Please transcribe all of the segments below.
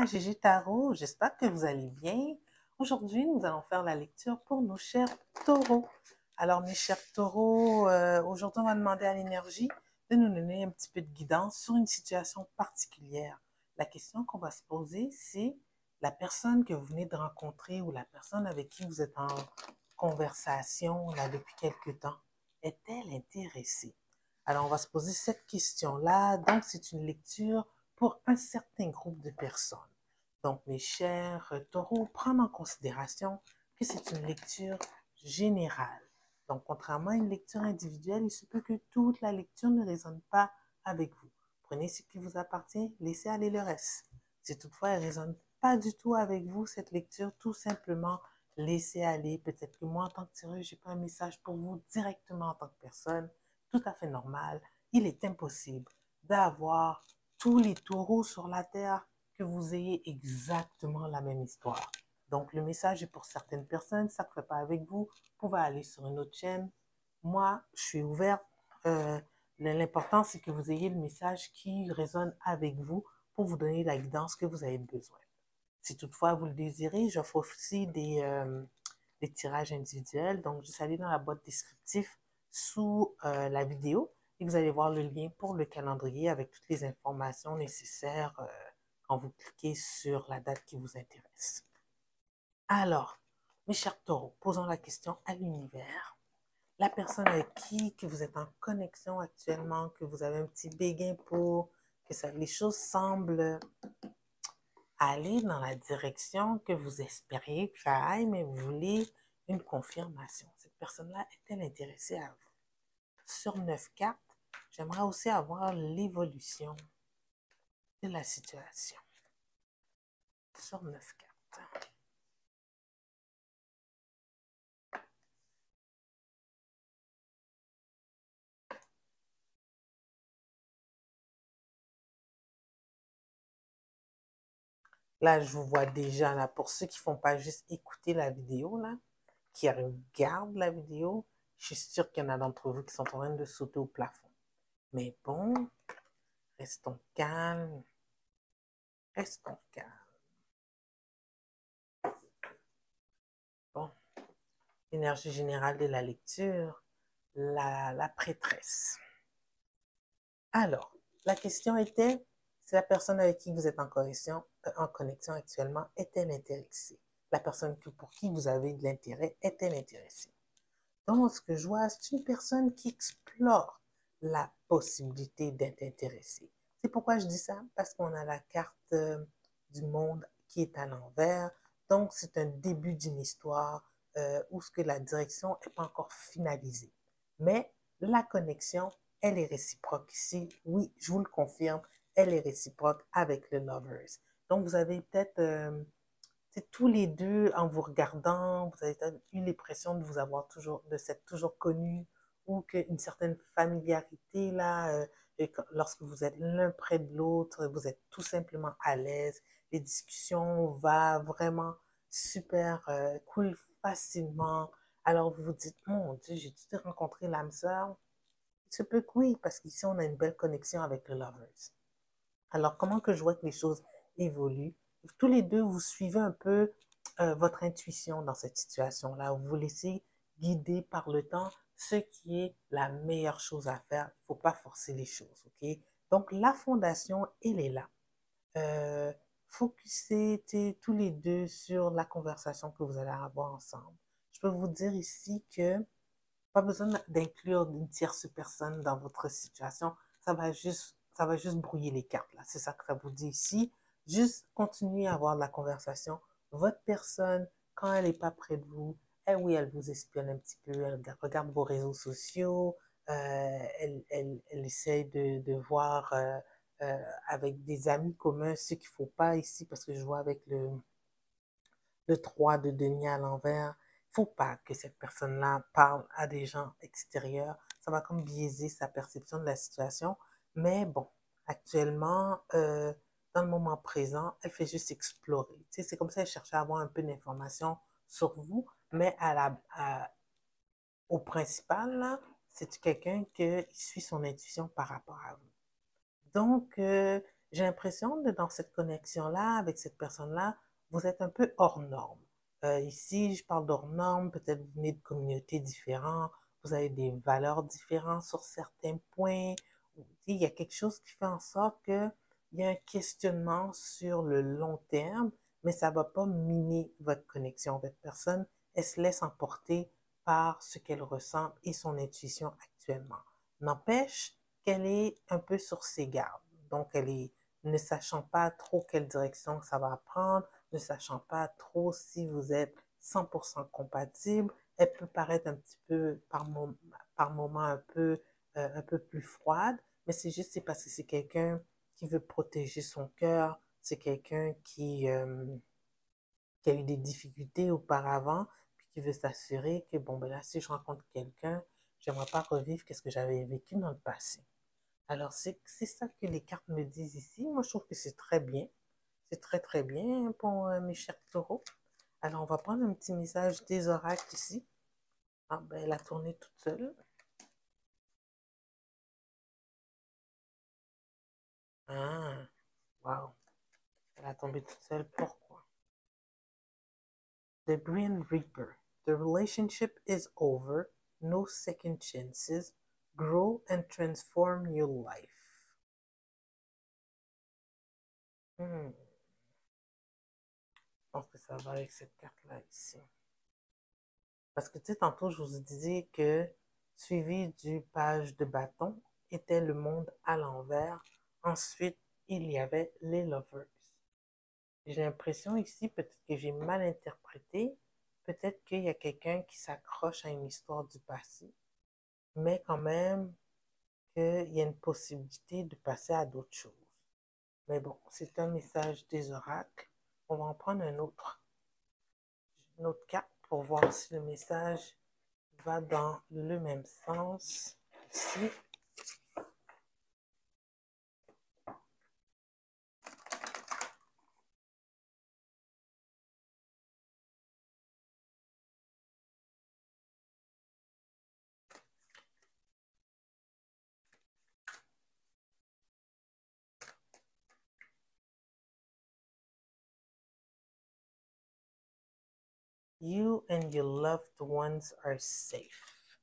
à Gigi Tarot, j'espère que vous allez bien. Aujourd'hui, nous allons faire la lecture pour nos chers taureaux. Alors, mes chers taureaux, aujourd'hui, on va demander à l'énergie de nous donner un petit peu de guidance sur une situation particulière. La question qu'on va se poser, c'est la personne que vous venez de rencontrer ou la personne avec qui vous êtes en conversation là, depuis quelque temps, est-elle intéressée? Alors, on va se poser cette question-là. Donc, c'est une lecture pour un certain groupe de personnes. Donc, mes chers taureaux, prendre en considération que c'est une lecture générale. Donc, contrairement à une lecture individuelle, il se peut que toute la lecture ne résonne pas avec vous. Prenez ce qui vous appartient, laissez aller le reste. Si toutefois elle ne résonne pas du tout avec vous, cette lecture, tout simplement laissez aller. Peut-être que moi, en tant que tireuse, je n'ai pas un message pour vous directement en tant que personne. Tout à fait normal. Il est impossible d'avoir tous les taureaux sur la terre que vous ayez exactement la même histoire. Donc, le message est pour certaines personnes, ça ne fait pas avec vous. Vous pouvez aller sur une autre chaîne. Moi, je suis ouverte. L'important, c'est que vous ayez le message qui résonne avec vous pour vous donner la guidance que vous avez besoin. Si toutefois vous le désirez, j'offre aussi des tirages individuels. Donc, juste aller dans la boîte descriptive sous la vidéo et vous allez voir le lien pour le calendrier avec toutes les informations nécessaires quand vous cliquez sur la date qui vous intéresse. Alors, mes chers taureaux, posons la question à l'univers. La personne avec qui que vous êtes en connexion actuellement, que vous avez un petit béguin pour, que les choses semblent aller dans la direction que vous espériez que ça aille, mais vous voulez une confirmation. Cette personne-là est-elle intéressée à vous? Sur 9 cartes, j'aimerais aussi avoir l'évolution de la situation. Sur 9 cartes. Là, je vous vois déjà, là, pour ceux qui ne font pas juste écouter la vidéo, là, qui regardent la vidéo, je suis sûre qu'il y en a d'entre vous qui sont en train de sauter au plafond. Mais bon, restons calmes. Restons calmes. Bon, l'énergie générale de la lecture, la prêtresse. Alors, la question était, si la personne avec qui vous êtes en connexion actuellement est-elle intéressée? La personne pour qui vous avez de l'intérêt est-elle intéressée? Donc, ce que je vois, c'est une personne qui explore la possibilité d'être intéressée. C'est pourquoi je dis ça, parce qu'on a la carte du monde qui est à l'envers. Donc, c'est un début d'une histoire où ce que la direction n'est pas encore finalisée. Mais la connexion, elle est réciproque ici. Oui, je vous le confirme, elle est réciproque avec le Lovers. Donc, vous avez peut-être tous les deux, en vous regardant, vous avez eu l'impression de vous avoir toujours, de s'être toujours connus ou qu'une certaine familiarité là, lorsque vous êtes l'un près de l'autre, vous êtes tout simplement à l'aise. Les discussions vont vraiment super, cool facilement. Alors vous vous dites, mon Dieu, j'ai-tu rencontré l'âme sœur? Il se peut que oui, parce qu'ici on a une belle connexion avec le Lovers. Alors, comment que je vois que les choses évoluent? Tous les deux, vous suivez un peu votre intuition dans cette situation-là. Vous vous laissez guider par le temps, ce qui est la meilleure chose à faire. Il ne faut pas forcer les choses, ok? Donc, la fondation, elle est là. Focussez tous les deux sur la conversation que vous allez avoir ensemble. Je peux vous dire ici que pas besoin d'inclure une tierce personne dans votre situation. Ça va juste brouiller les cartes, là. C'est ça que ça vous dit ici. Juste continuer à avoir de la conversation. Votre personne, quand elle n'est pas près de vous, oui, elle vous espionne un petit peu, elle regarde vos réseaux sociaux, elle essaie de voir avec des amis communs ce qu'il ne faut pas ici, parce que je vois avec le 3 de denier à l'envers. Il ne faut pas que cette personne-là parle à des gens extérieurs. Ça va comme biaiser sa perception de la situation. Mais bon, actuellement, dans le moment présent, elle fait juste explorer. Tu sais, c'est comme ça qu'elle cherche à avoir un peu d'informations sur vous, mais au principal, c'est quelqu'un qui suit son intuition par rapport à vous. Donc, J'ai l'impression que dans cette connexion-là, avec cette personne-là, vous êtes un peu hors norme. Ici, je parle d'hors norme, peut-être vous venez de communautés différentes, vous avez des valeurs différentes sur certains points. Il y a quelque chose qui fait en sorte qu'il y a un questionnement sur le long terme, mais ça ne va pas miner votre connexion. Votre personne, elle se laisse emporter par ce qu'elle ressent et son intuition actuellement. N'empêche qu'elle est un peu sur ses gardes. Donc, elle est ne sachant pas trop quelle direction ça va prendre, ne sachant pas trop si vous êtes 100% compatible. Elle peut paraître un petit peu, par moment, un peu plus froide, mais c'est parce que c'est quelqu'un qui veut protéger son cœur, c'est quelqu'un qui a eu des difficultés auparavant, puis qui veut s'assurer que, bon, ben là, si je rencontre quelqu'un, j'aimerais pas revivre qu'est-ce que j'avais vécu dans le passé. Alors, c'est ça que les cartes me disent ici. Moi, je trouve que c'est très bien. C'est très, très bien pour mes chers taureaux. Alors, on va prendre un petit message des oracles ici. Ah, ben, elle a tourné toute seule. Ah, wow. Elle a tombé toute seule. Pourquoi? The Green Reaper. The relationship is over. No second chances. Grow and transform your life. Je pense que ça va avec cette carte-là ici. Parce que, tu sais, tantôt, je vous disais que suivi du page de bâton était le monde à l'envers. Ensuite, il y avait les lovers. J'ai l'impression ici, peut-être que j'ai mal interprété, peut-être qu'il y a quelqu'un qui s'accroche à une histoire du passé, mais quand même qu'il y a une possibilité de passer à d'autres choses. Mais bon, c'est un message des oracles. On va en prendre une autre carte pour voir si le message va dans le même sens. Ici, you and your loved ones are safe.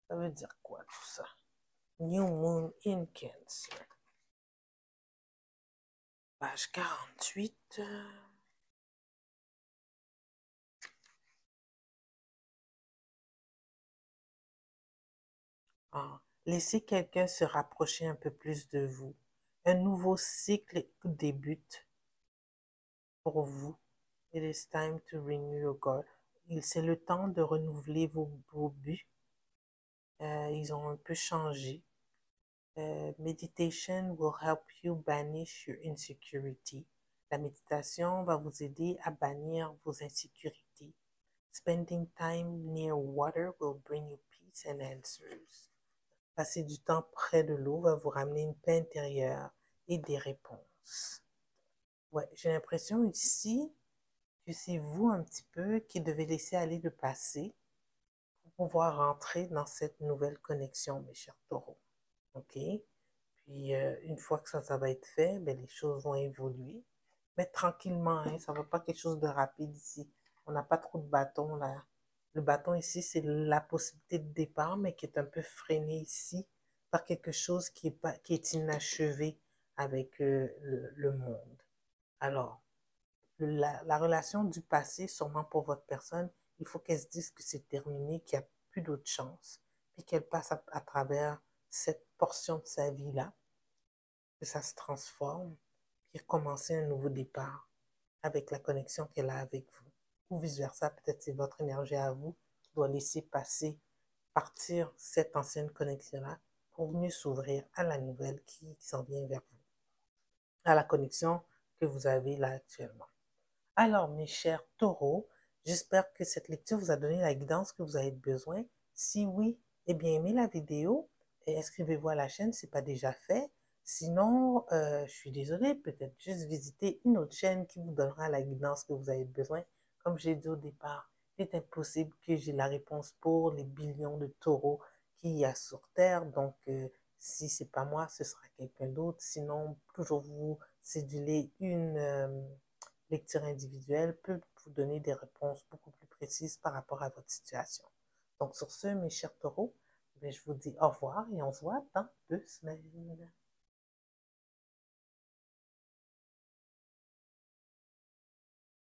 Ça veut dire quoi tout ça? New Moon in Cancer. Page 48. Ah, laissez quelqu'un se rapprocher un peu plus de vous. Un nouveau cycle débute pour vous. It is time to renew your goal. C'est le temps de renouveler vos buts. Ils ont un peu changé. Meditation will help you banish your insecurity. La méditation va vous aider à bannir vos insécurités. Spending time near water will bring you peace and answers. Passer du temps près de l'eau va vous ramener une paix intérieure et des réponses. Ouais, j'ai l'impression ici que c'est vous un petit peu qui devez laisser aller le passé pour pouvoir rentrer dans cette nouvelle connexion, mes chers taureaux. OK? Puis, une fois que ça va être fait, ben, les choses vont évoluer. Mais tranquillement, hein, ça ne va pas quelque chose de rapide ici. On n'a pas trop de bâtons là. Le bâton ici, c'est la possibilité de départ, mais qui est un peu freiné ici par quelque chose qui est inachevé avec le monde. Alors, la relation du passé, sûrement pour votre personne, il faut qu'elle se dise que c'est terminé, qu'il n'y a plus d'autre chance, puis qu'elle passe à travers cette portion de sa vie-là, que ça se transforme, puis recommencer un nouveau départ avec la connexion qu'elle a avec vous. Ou vice-versa, peut-être c'est votre énergie à vous qui doit laisser partir cette ancienne connexion-là pour mieux s'ouvrir à la nouvelle qui s'en vient vers vous, à la connexion que vous avez là actuellement. Alors, mes chers taureaux, j'espère que cette lecture vous a donné la guidance que vous avez besoin. Si oui, eh bien, aimez la vidéo et inscrivez-vous à la chaîne si ce n'est pas déjà fait. Sinon, je suis désolée, peut-être juste visiter une autre chaîne qui vous donnera la guidance que vous avez besoin. Comme j'ai dit au départ, il est impossible que j'ai la réponse pour les billions de taureaux qu'il y a sur Terre. Donc, si ce n'est pas moi, ce sera quelqu'un d'autre. Sinon, toujours vous céduler une lecture individuelle peut vous donner des réponses beaucoup plus précises par rapport à votre situation. Donc, sur ce, mes chers taureaux, je vous dis au revoir et on se voit dans 2 semaines.